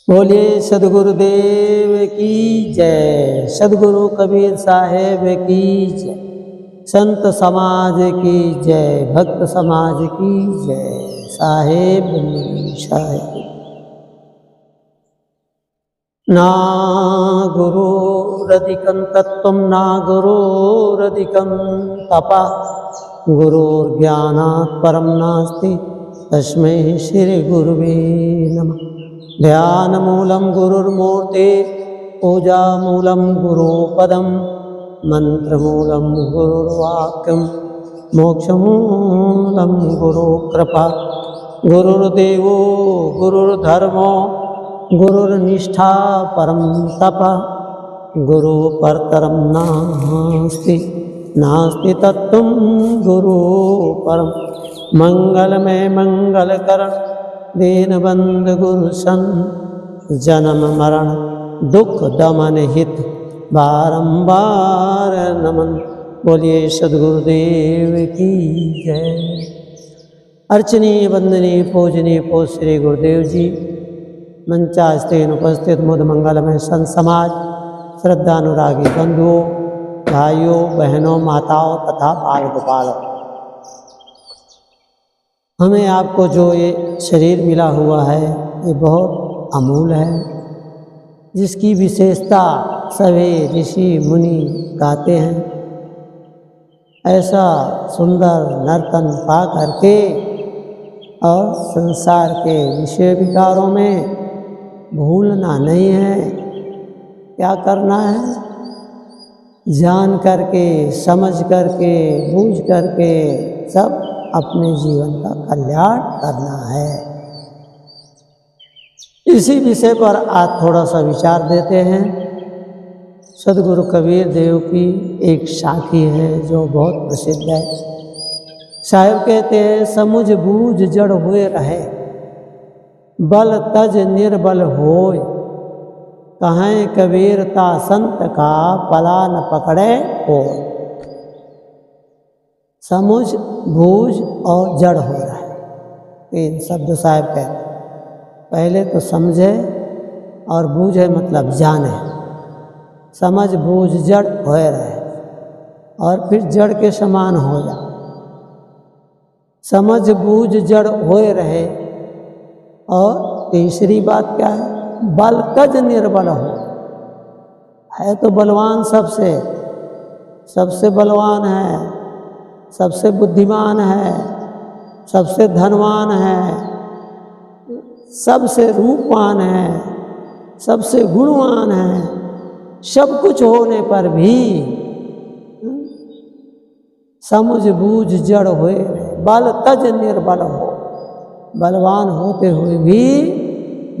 बोलिए सदगुरुदेव की जय। सदगुरु कबीर साहेब की जय। संत समाज की जय। भक्त समाज की जय। साहेब साहेब। ना गुरुरधिकं तत्त्वं ना गुरुरधिकं तपः गुरुर्ज्ञानात् परं नास्ति तस्मै श्री गुरुवे नमः। ध्यानमूलं गुरुर्मूर्ते पूजामूलं गुरुपदं मंत्रमूलं गुरुर्वाक्यं मोक्षमूलं गुरुकृपा। गुरुर्देवो गुरुर्धर्मो गुरुर्निष्ठा परं तपः गुरु परतरं नास्ति नास्ति तत्त्वं गुरु परम। मंगलमय मंगलकरण दीनबंधु गुरु सन जन्म मरण दुख दमन हित बारंबार नमन। बोलिए सदगुरुदेव की जय। अर्चनीय वंदनीय पूजनीय पो श्री गुरुदेव जी। मंचास्तेन उपस्थित मुद मंगलमय संत समाज, श्रद्धानुरागी बंधुओं, भाइयों बहनों, माताओं तथा बाल गोपालों, हमें आपको जो ये शरीर मिला हुआ है ये बहुत अमूल है, जिसकी विशेषता सभी ऋषि मुनि गाते हैं। ऐसा सुंदर नर्तन पा करके और संसार के विषय विकारों में भूलना नहीं है। क्या करना है? जान करके, समझ करके, बूझ करके सब अपने जीवन का कल्याण करना है। इसी विषय पर आज थोड़ा सा विचार देते हैं। सदगुरु कबीर देव की एक साखी है जो बहुत प्रसिद्ध है। साहिब कहते हैं, समुझ बूझ जड़ हुए रहे, बल तज निर्बल होय, कहें कबीरता संत का पला न पकड़े हो। समुझ बूझ और जड़ हो रहा है, तीन शब्द साहिब कहते। पहले तो समझे और बूझे मतलब जाने। समझ बूझ जड़ होए रहे और फिर जड़ के समान हो जा। समझ बूझ जड़ होए रहे और तीसरी बात क्या है? बल तज निर्बल हो। है तो बलवान, सबसे बलवान है, सबसे बुद्धिमान है, सबसे धनवान है, सबसे रूपवान है, सबसे गुणवान है। सब कुछ होने पर भी समझ बूझ जड़ हुए, बल तज निर्बल हो। बलवान होते हुए भी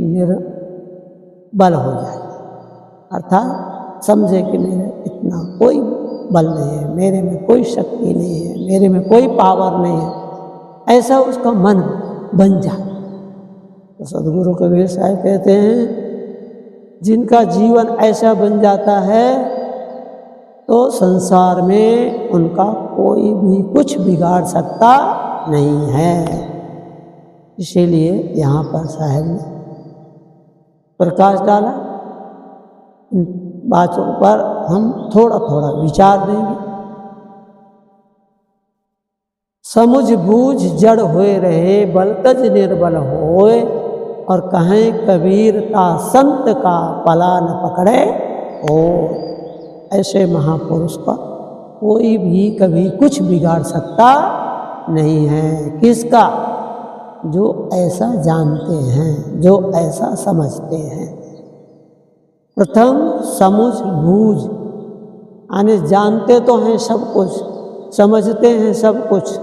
निर्बल हो जाए, अर्थात समझे कि मेरे इतना कोई बल नहीं है, मेरे में कोई शक्ति नहीं है, मेरे में कोई पावर नहीं है, ऐसा उसका मन बन जाए। तो सदगुरु कबीर साहब कहते हैं, जिनका जीवन ऐसा बन जाता है तो संसार में उनका कोई भी कुछ बिगाड़ सकता नहीं है। इसीलिए यहाँ पर साहब ने प्रकाश डाला। इन बातों पर हम थोड़ा थोड़ा विचार देंगे। समुझ बूझ जड़ हुए रहे, बल तज निर्बल होए, और कहें कबीरता संत का पला न पकड़े हो। ऐसे महापुरुष का कोई भी कभी कुछ बिगाड़ सकता नहीं है। किसका? जो ऐसा जानते हैं, जो ऐसा समझते हैं। प्रथम समझ बूझ, यानी जानते तो हैं सब कुछ, समझते हैं सब कुछ,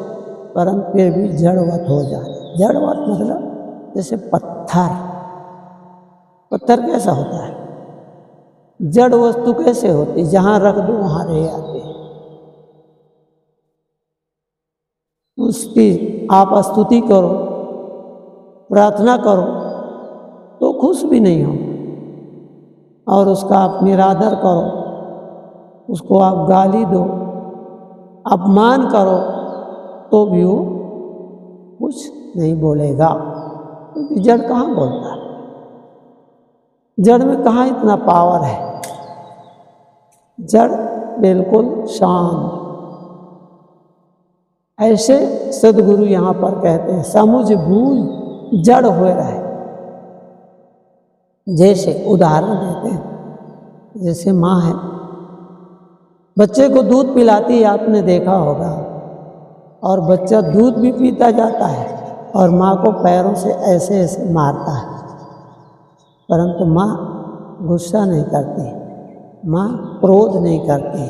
परंतु फिर भी जड़वत हो जाए। जड़वत मतलब जैसे पत्थर कैसा होता है? जड़ वस्तु कैसे होती? जहां रख दो वहां रह आते हैं। उसकी आप स्तुति करो, प्रार्थना करो तो खुश भी नहीं हो, और उसका आप निरादर करो, उसको आप गाली दो, अपमान करो तो भी वो कुछ नहीं बोलेगा, क्योंकि जड़ कहाँ बोलता है। जड़ में कहाँ इतना पावर है, जड़ बिल्कुल शांत। ऐसे सदगुरु यहाँ पर कहते हैं समुझ बूझ जड़ हुए रहे। जैसे उदाहरण देते हैं, जैसे माँ है, बच्चे को दूध पिलाती है, आपने देखा होगा, और बच्चा दूध भी पीता जाता है और माँ को पैरों से ऐसे ऐसे मारता है, परंतु माँ गुस्सा नहीं करती, माँ क्रोध नहीं करती,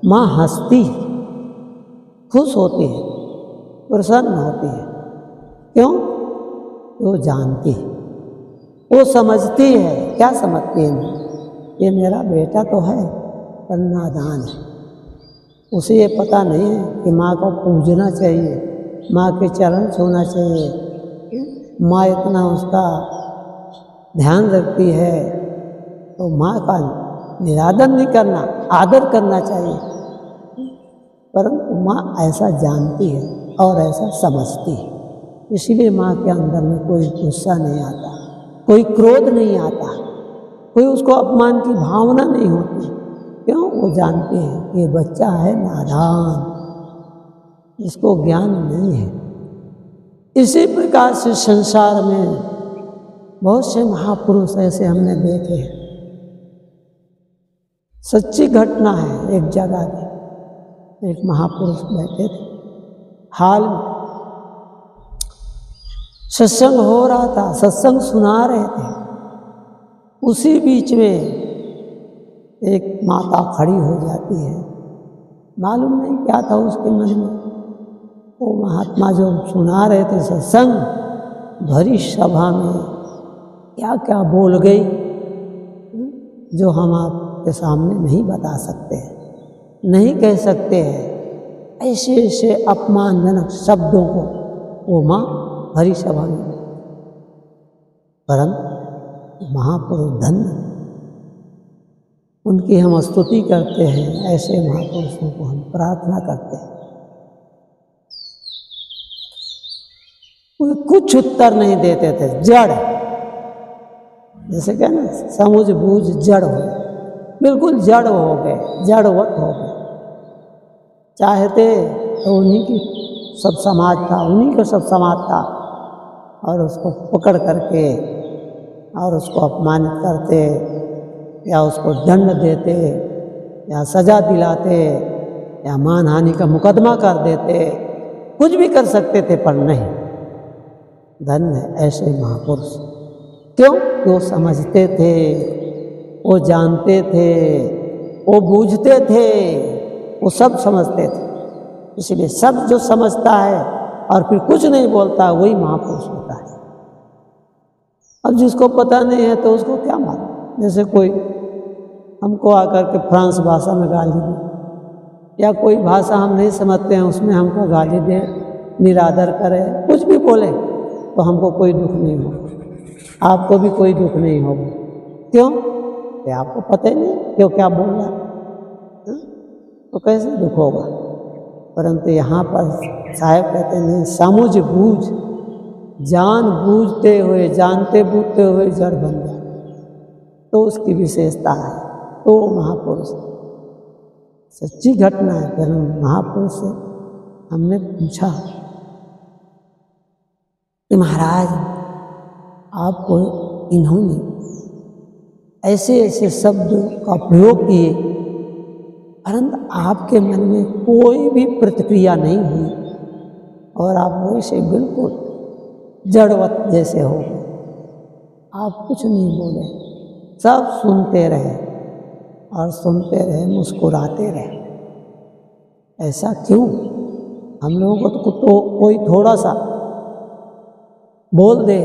माँ हंसती, खुश होती है, प्रसन्न होती है। क्यों? वो जानती है, वो समझती है। क्या समझती है? ये मेरा बेटा तो है पर नादान है, उसे ये पता नहीं है कि माँ को पूजना चाहिए, माँ के चरण छूना चाहिए, माँ इतना उसका ध्यान रखती है, तो माँ का निरादर नहीं करना, आदर करना चाहिए। परंतु माँ ऐसा जानती है और ऐसा समझती है, इसीलिए माँ के अंदर में कोई गुस्सा नहीं आता, कोई क्रोध नहीं आता, कोई उसको अपमान की भावना नहीं होती। क्यों? वो जानते हैं कि ये बच्चा है नादान, इसको ज्ञान नहीं है। इसी प्रकार से संसार में बहुत से महापुरुष ऐसे हमने देखे हैं। सच्ची घटना है, एक जगह में एक महापुरुष बैठे थे, हाल में सत्संग हो रहा था, सत्संग सुना रहे थे। उसी बीच में एक माता खड़ी हो जाती है, मालूम नहीं क्या था उसके मन में। वो महात्मा जो सुना रहे थे सत्संग, भरी सभा में क्या क्या बोल गई जो हम आपके सामने नहीं बता सकते हैं, नहीं कह सकते हैं। ऐसे ऐसे अपमानजनक शब्दों को वो माँ भरी सभा में, परंतु महापुरुष धन्य, उनकी हम स्तुति करते हैं। ऐसे महापुरुषों को हम प्रार्थना करते हैं। वो कुछ उत्तर नहीं देते थे, जड़, जैसे कहना समझ बूझ जड़ हो, बिल्कुल जड़ हो गए, जड़वत हो गए। चाहते तो उन्हीं की सब समाज था, उन्हीं का सब समाज था, और उसको पकड़ करके और उसको अपमानित करते, या उसको दंड देते, या सजा दिलाते, या मानहानि का मुकदमा कर देते, कुछ भी कर सकते थे, पर नहीं। धन्य ऐसे महापुरुष। क्यों? वो समझते थे, वो जानते थे, वो बूझते थे, वो सब समझते थे। इसलिए सब जो समझता है और फिर कुछ नहीं बोलता, वही महापुरुष होता है। अब जिसको पता नहीं है तो उसको क्या मालूम। जैसे कोई हमको आकर के फ्रांस भाषा में गाली दे, या कोई भाषा हम नहीं समझते हैं उसमें हमको गाली दे, निरादर करे, कुछ भी बोले, तो हमको कोई दुख नहीं होगा, आपको भी कोई दुख नहीं होगा। क्यों? कि आपको पता ही नहीं क्यों क्या बोल रहा है, तो कैसे दुख होगा। परंतु यहाँ पर साहब कहते हैं समझ बूझ, जान बूझते हुए, जानते बूझते हुए जड़ बन जाए, तो उसकी विशेषता है। तो महापुरुष सच्ची घटना है। फिर महापुरुष से हमने पूछा कि महाराज आपको इन्होंने ऐसे ऐसे शब्द का प्रयोग किए, परंतु आपके मन में कोई भी प्रतिक्रिया नहीं हुई, और आप वैसे बिल्कुल जड़वत जैसे हो गए, आप कुछ नहीं बोले, सब सुनते रहे और सुनते रहे, मुस्कुराते रहे। ऐसा क्यों? हम लोगों को तो कोई थोड़ा सा बोल दे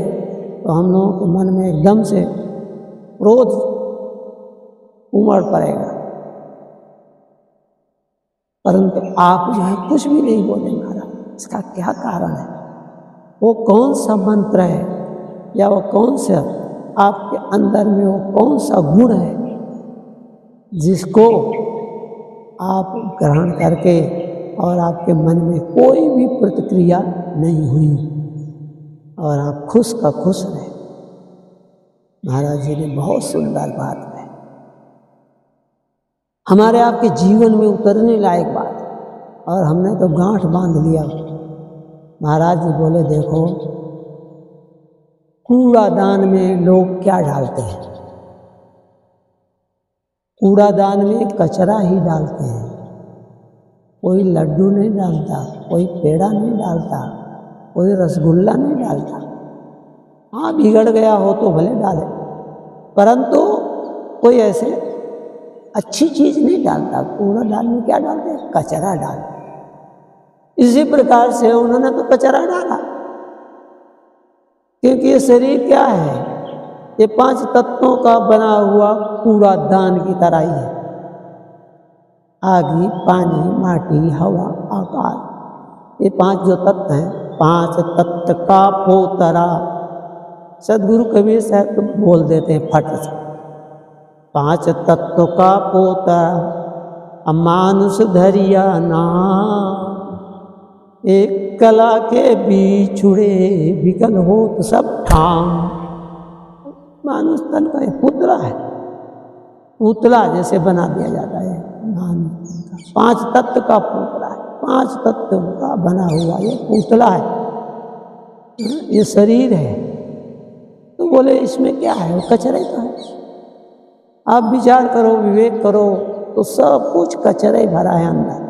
तो हम लोगों के मन में एकदम से क्रोध उमड़ पड़ेगा, परंतु आप जो है कुछ भी नहीं बोले महाराज। इसका क्या कारण है? वो कौन सा मंत्र है, या वो कौन सा आपके अंदर में वो कौन सा गुण है जिसको आप ग्रहण करके और आपके मन में कोई भी प्रतिक्रिया नहीं हुई और आप खुश का खुश रहे। महाराज जी ने बहुत सुंदर बात कही, हमारे आपके जीवन में उतरने लायक बात, और हमने तो गांठ बांध लिया। महाराज जी बोले, देखो कूड़ादान में लोग क्या डालते हैं? कूड़ादान में कचरा ही डालते हैं। कोई लड्डू नहीं डालता, कोई पेड़ा नहीं डालता, कोई रसगुल्ला नहीं डालता। हाँ, बिगड़ गया हो तो भले डाले, परंतु कोई ऐसे अच्छी चीज नहीं डालता। कूड़ादान में क्या डालते हैं? कचरा डालते। इसी प्रकार से उन्होंने तो कचरा डाला, क्योंकि ये शरीर क्या है? ये 5 तत्वों का बना हुआ कूड़ादान की तरह ही है। आग, पानी, माटी, हवा, आकाश, ये 5 जो तत्व हैं, 5 तत्व का पोतरा। सदगुरु कबीर साहब तो बोल देते हैं फट से, 5 तत्व का पोतरा मानुष धरिया नाम, एक कला के बिछुड़े विकल हो तो सब ठाम। मानुष तन का पुतला है, पुतला जैसे बना दिया जाता है। 5 तत्व का पुतला है, 5 तत्व का बना हुआ ये पुतला है, ये शरीर है। तो बोले इसमें क्या है? वो कचरा ही तो है। आप विचार करो, विवेक करो, तो सब कुछ कचरा ही भरा है अंदर।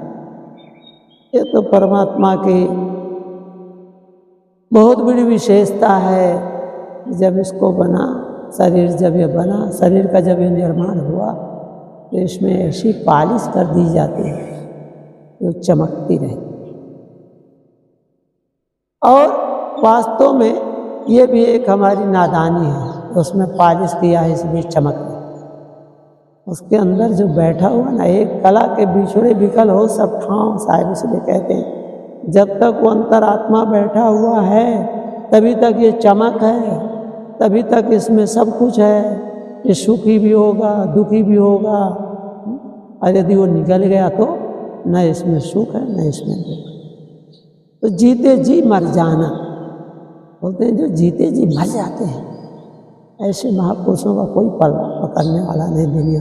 ये तो परमात्मा की बहुत बड़ी विशेषता है। जब इसको बना शरीर, जब ये बना शरीर का, जब ये निर्माण हुआ, तो इसमें ऐसी पालिश कर दी जाती है जो चमकती रहती। और वास्तव में ये भी एक हमारी नादानी है, उसमें पालिश किया है इसलिए चमक रही। उसके अंदर जो बैठा हुआ ना, एक कला के बिछुड़े विकल हो सब ठाव, साहिब इसलिए कहते हैं जब तक वो अंतरात्मा बैठा हुआ है तभी तक ये चमक है, तभी तक इसमें सब कुछ है। ये सुखी भी होगा, दुखी भी होगा, और यदि वो निकल गया तो न इसमें सुख है न इसमें दुख। तो जीते जी मर जाना बोलते हैं, जो जीते जी मर जाते हैं ऐसे महापुरुषों का कोई पल्ला पकड़ने वाला नहीं दुनिया।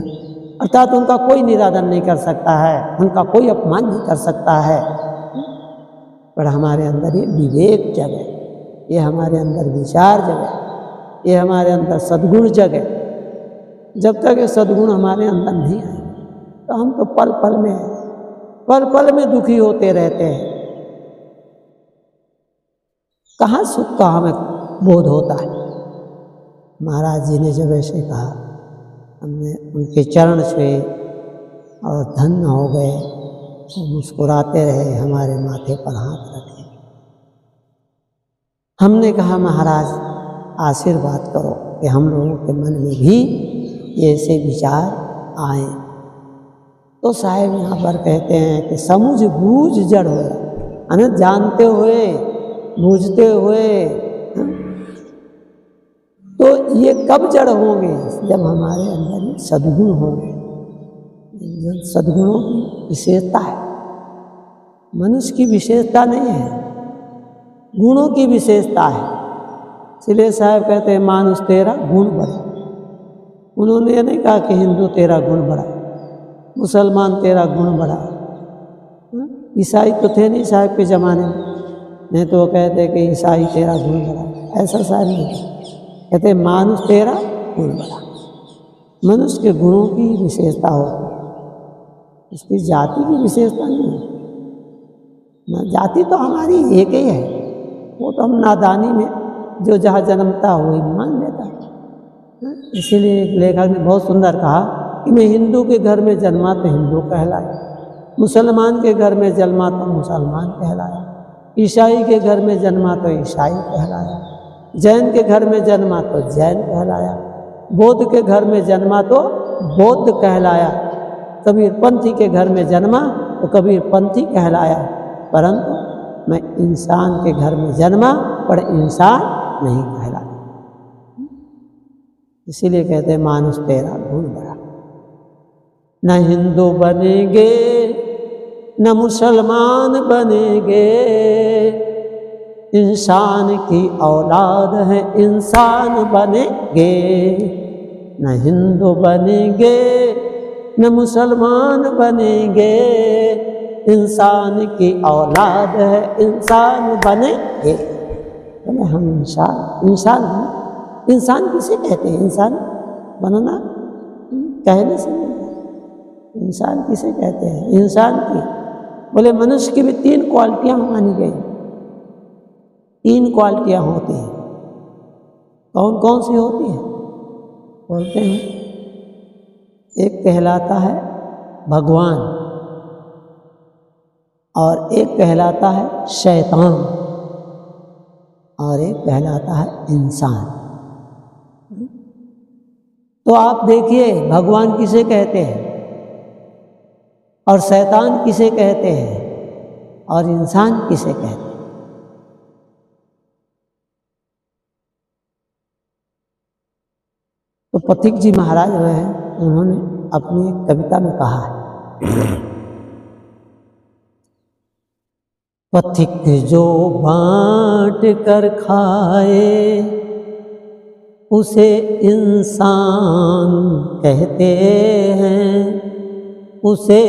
अर्थात उनका कोई निरादर नहीं कर सकता है, उनका कोई अपमान नहीं कर सकता है। पर हमारे अंदर ये विवेक जगे, ये हमारे अंदर विचार जगे, ये हमारे अंदर सद्गुण जगे। जब तक ये सद्गुण हमारे अंदर नहीं आए तो हम तो पल पल में दुखी होते रहते हैं। कहाँ सुख का हमें बोध होता है? महाराज जी ने जब ऐसे कहा, हमने उनके चरण छुए और धन्य हो गए। वो मुस्कुराते रहे, हमारे माथे पर हाथ रखे। हमने कहा महाराज आशीर्वाद करो कि हम लोगों के मन में भी ऐसे विचार आए। तो साहेब यहाँ पर कहते हैं कि समझ बूझ जड़ हो, यानी जानते हुए बूझते हुए। तो ये कब जड़ होंगे? जब हमारे अंदर ये सद्गुण होंगे। सद्गुणों की विशेषता है, मनुष्य की विशेषता नहीं है, गुणों की विशेषता है। इसलिए साहब कहते हैं मानुष तेरा गुण बढ़ा। उन्होंने ये नहीं कहा कि हिंदू तेरा गुण बढ़ा, मुसलमान तेरा गुण बढ़ा। ईसाई तो थे नहीं साहब के ज़माने में, नहीं तो वो कहते कि ईसाई तेरा गुण बढ़ा। ऐसा साहब नहीं कहते, मानुष तेरा गुण बढ़ा। मनुष्य के गुणों की विशेषता होती है, इसकी जाति की विशेषता नहीं है। जाति तो हमारी एक ही है, वो तो हम नादानी में जो जहाँ जन्मता वही मान लेता है। इसीलिए एक लेखक ने बहुत सुंदर कहा कि मैं हिंदू के घर में जन्मा तो हिंदू कहलाया, मुसलमान के घर में जन्मा तो मुसलमान कहलाया, ईसाई के घर में जन्मा तो ईसाई कहलाया, जैन के घर में जन्मा तो जैन कहलाया, बौद्ध के घर में जन्मा तो बौद्ध कहलाया, कबीर पंथी के घर में जन्मा तो कबीर पंथी कहलाया। परंतु मैं इंसान के घर में जन्मा पर इंसान नहीं कहलाया। इसीलिए कहते हैं मानुष तेरा गुण बढ़ा। न हिंदू बनेंगे, न मुसलमान बनेंगे, इंसान की औलाद है, इंसान बनेंगे, न हिंदू बनेंगे न मुसलमान बनेंगे, इंसान की औलाद है, इंसान बनेंगे। बोले हम इंसान हैं। इंसान किसे कहते हैं? इंसान बनना कहने से नहीं। इंसान किसे कहते हैं? इंसान की बोले मनुष्य की भी 3 क्वालिटियां मानी गई। 3 क्वालिटियां होती हैं। कौन कौन सी होती हैं? बोलते हैं एक कहलाता है भगवान और एक कहलाता है शैतान और एक कहलाता है इंसान। तो आप देखिए भगवान किसे कहते हैं और शैतान किसे कहते हैं और इंसान किसे कहते हैं? तो पथिक जी महाराज जो हैं उन्होंने अपनी एक कविता में कहा है, पथिक जो बांट कर खाए उसे इंसान कहते हैं, उसे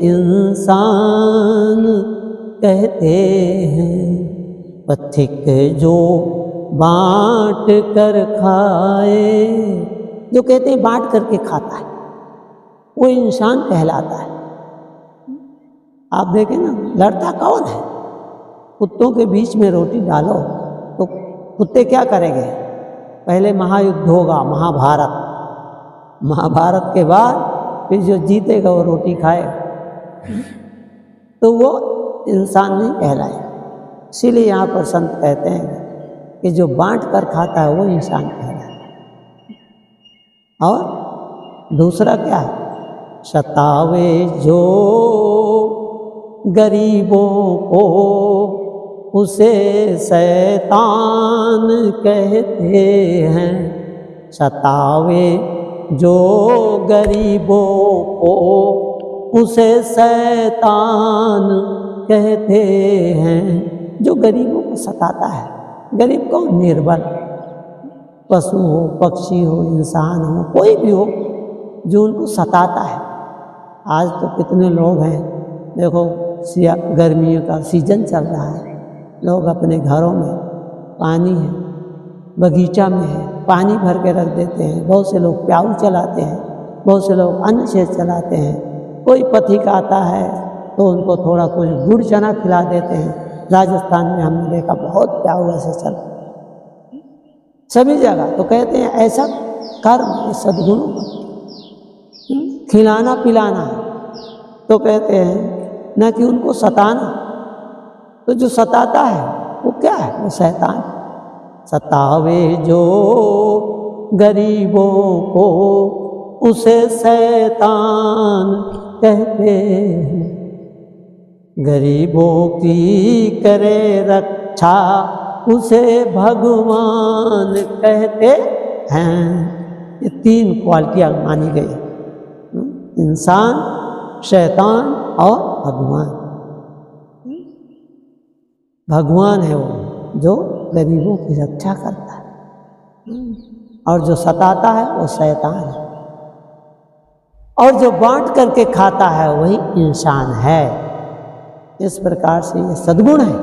इंसान कहते हैं। पथिक जो बांट कर खाए, जो कहते हैं बांट करके खाता है, वो इंसान कहलाता है। आप देखें ना, लड़ता कौन है? कुत्तों के बीच में रोटी डालो तो कुत्ते क्या करेंगे? पहले महायुद्ध होगा, महाभारत के बाद फिर जो जीतेगा वो रोटी खाएगा, तो वो इंसान नहीं कहलाएगा। इसीलिए यहाँ पर संत कहते हैं कि जो बांट कर खाता है वो इंसान कहलाता है। और दूसरा क्या है? सतावे जो गरीबों को उसे शैतान कहते हैं। सतावे जो गरीबों को उसे शैतान कहते हैं। जो गरीबों को सताता है, गरीब कौन? निर्बल, पशु हो, पक्षी हो, इंसान हो, कोई भी हो, जो उनको सताता है। आज तो कितने लोग हैं, देखो गर्मियों का सीजन चल रहा है, लोग अपने घरों में पानी है, बगीचा में है, पानी भर के रख देते हैं। बहुत से लोग प्याऊ चलाते हैं, बहुत से लोग अन्न शेष चलाते हैं। कोई पथिक आता है तो उनको थोड़ा कुछ गुड़ चना खिला देते हैं। राजस्थान में हमने देखा बहुत प्याऊ ऐसे चल सभी जगह। तो कहते हैं ऐसा कर्म सद्गुणों खिलाना पिलाना, तो कहते हैं न कि उनको सताना। तो जो सताता है वो क्या है? वो शैतान। सतावे जो गरीबों को उसे शैतान कहते हैं। गरीबों की करे रक्षा उसे भगवान कहते हैं। ये 3 क्वालिटियाँ मानी गई, इंसान, शैतान और भगवान। भगवान है वो जो गरीबों की रक्षा करता है, और जो सताता है वो शैतान है, और जो बांट करके खाता है वही इंसान है। इस प्रकार से ये सद्गुण है,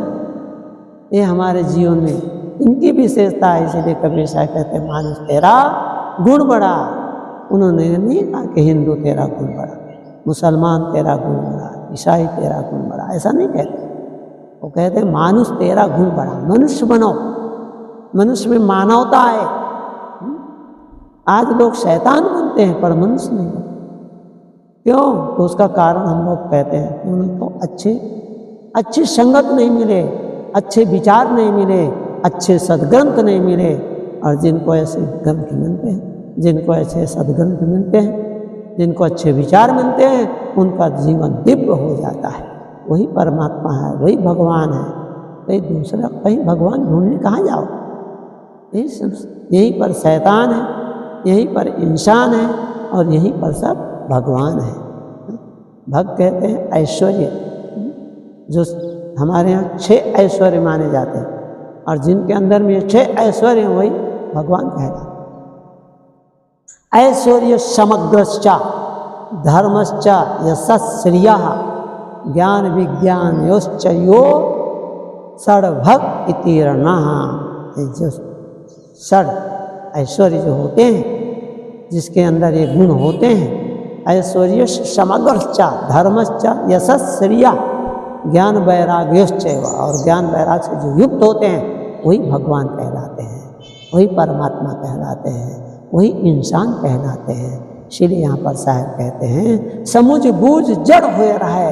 ये हमारे जीवन में इनकी विशेषता है। इसलिए कबीर साहब कहते हैं मानुष तेरा गुण बड़ा। उन्होंने नहीं कहा कि हिंदू तेरा गुण बड़ा, मुसलमान तेरा गुण बड़ा, ईसाई तेरा गुण बड़ा, ऐसा नहीं कहते। वो कहते हैं मानुष तेरा गुण बड़ा, मनुष्य बनो, मनुष्य में मानवता है। आज लोग शैतान बनते हैं पर मनुष्य नहीं बनते। क्यों? तो उसका कारण हम लोग कहते हैं कि उनको अच्छी संगत नहीं मिले, अच्छे विचार नहीं मिले, अच्छे सद्ग्रंथ नहीं मिले। और जिनको ऐसे ग्रंथ मिलते हैं, जिनको ऐसे सद्ग्रंथ मिलते हैं, जिनको अच्छे विचार मिलते हैं, उनका जीवन दिव्य हो जाता है। वही परमात्मा है, वही भगवान है। कहीं दूसरा कहीं भगवान ढूंढने कहाँ जाओ? यहीं पर शैतान है, यहीं पर इंसान है, और यहीं पर सब भगवान है। भक्त कहते हैं ऐश्वर्य, जो हमारे यहाँ 6 ऐश्वर्य माने जाते हैं। और जिनके अंदर में ये 6 ऐश्वर्य हैं वही भगवान कहलाते। ऐश्वर्य समग्रश्च धर्मश्च यशस्श्रियः ज्ञान विज्ञान योश्च यो षड्भग इति रणः। जो षड ऐश्वर्य जो होते हैं, जिसके अंदर ये गुण होते हैं, ऐश्वर्य समग्रश्च धर्मश्च यशस्श्रियः ज्ञान वैराग्योश्च, और ज्ञान वैराग से जो युक्त होते हैं वही भगवान कहलाते हैं, वही परमात्मा कहलाते हैं, वही इंसान कहलाते हैं। इसलिए यहाँ पर साहब कहते हैं समुझ बूझ जड़ हुए रहे,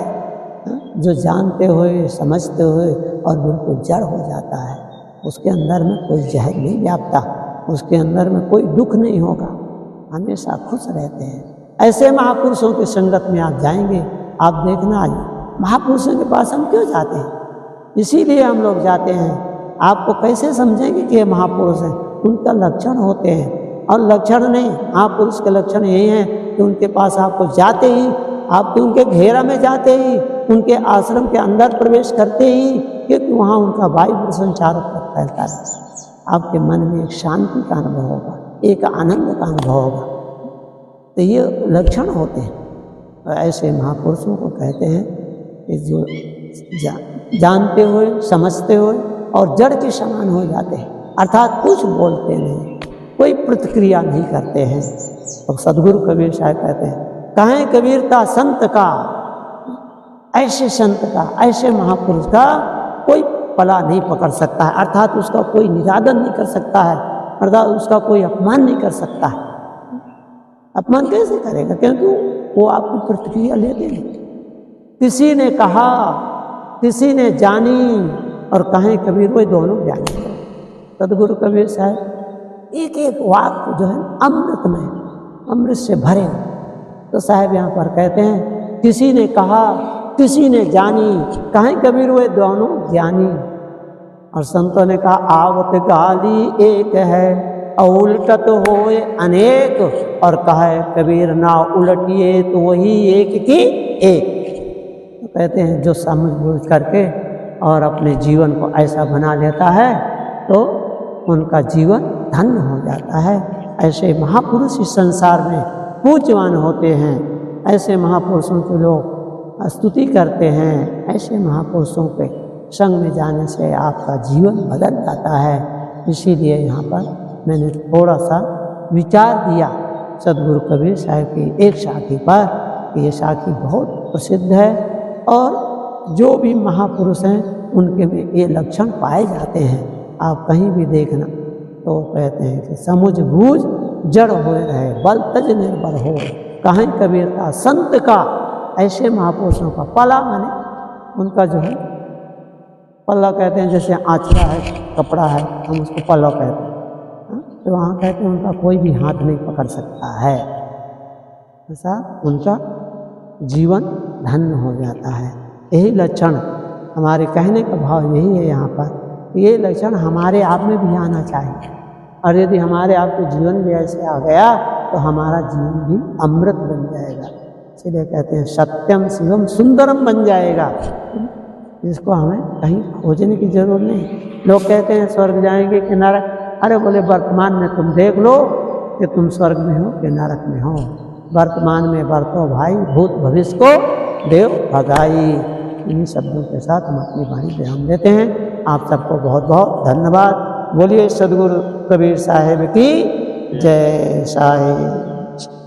जो जानते हुए समझते हुए और बिल्कुल जड़ हो जाता है, उसके अंदर में कोई जहर नहीं व्यापता, उसके अंदर में कोई दुख नहीं होगा, हमेशा खुश रहते हैं। ऐसे महापुरुषों की संगत में आप जाएंगे, आप देखना आज महापुरुषों के पास हम क्यों जाते हैं, इसीलिए हम लोग जाते हैं। आपको कैसे समझेंगे कि ये महापुरुष हैं? उनका लक्षण होते हैं, और लक्षण नहीं, महापुरुष के लक्षण यही हैं कि उनके पास आपको जाते ही, आपके उनके घेरा में जाते ही, उनके आश्रम के अंदर प्रवेश करते ही, क्योंकि वहाँ उनका वायुप्रसन्न चारों तरफ फैलता है, आपके मन में एक शांति का अनुभव होगा, एक आनंद का अनुभव होगा। तो ये लक्षण होते हैं। ऐसे महापुरुषों को कहते हैं कि जो जानते हुए समझते हुए और जड़ के समान हो जाते हैं, अर्थात कुछ बोलते नहीं, कोई प्रतिक्रिया नहीं करते हैं। तो सदगुरु कबीर साहब कहते हैं कहें कबीरता संत का, ऐसे संत का, ऐसे महापुरुष का कोई पला नहीं पकड़ सकता है, अर्थात उसका कोई निरादर नहीं कर सकता है, अर्थात उसका कोई अपमान नहीं कर सकता है। अपमान कैसे करेगा? क्योंकि वो आपकी प्रतिक्रिया लेते नहीं। किसी ने कहा, किसी ने जानी, और कहें कबीर वही दोनों जाने। सदगुरु कबीर साहब एक एक वाक्य जो है अमृत में, अमृत से भरे। तो साहब यहाँ पर कहते हैं किसी ने कहा, किसी ने जानी, कहें कबीर वे दोनों ज्ञानी। और संतों ने कहा आवत गाली एक है और उलटत होए अनेक, और कहे कबीर ना उलटिए तो वही एक की एक। तो कहते हैं जो समझ बूझ करके और अपने जीवन को ऐसा बना लेता है तो उनका जीवन धन्य हो जाता है। ऐसे महापुरुष इस संसार में पूज्यमान होते हैं, ऐसे महापुरुषों के लोग स्तुति करते हैं। ऐसे महापुरुषों के संग में जाने से आपका जीवन बदल जाता है। इसीलिए यहाँ पर मैंने थोड़ा सा विचार दिया सदगुरु कबीर साहब की एक साखी पर, कि ये साखी बहुत प्रसिद्ध है और जो भी महापुरुष हैं उनके में ये लक्षण पाए जाते हैं। आप कहीं भी देखना तो कहते हैं कि समुझ बूझ जड़ हुए रहे, बल तज निर्भर हो, कहें कबीर का संत का। ऐसे महापुरुषों का पला माने उनका जो है पल्ला कहते हैं, जैसे आँचला है, कपड़ा है, हम उसको पल्ला कहते हैं। तो वहाँ कहते हैं उनका कोई भी हाथ नहीं पकड़ सकता है, ऐसा उनका जीवन धन्य हो जाता है। यही लक्षण हमारे कहने का भाव यही है यहाँ पर, ये लक्षण हमारे आप में भी आना चाहिए। और यदि हमारे आप के जीवन में ऐसे आ गया तो हमारा जीवन भी अमृत बन जाएगा। इसलिए कहते हैं सत्यम शिवम सुंदरम बन जाएगा, जिसको हमें कहीं खोजने की जरूरत नहीं। लोग कहते हैं स्वर्ग जाएंगे कि नरक, अरे बोले वर्तमान में तुम देख लो कि तुम स्वर्ग में हो कि नरक में हो। वर्तमान में बरतो भाई, भूत भविष्य को देव भगाई। इन्हीं शब्दों के साथ हम अपनी वाणी विराम देते हैं। आप सबको बहुत बहुत धन्यवाद। बोलिए सदगुरु कबीर साहिब की जय। साहिब।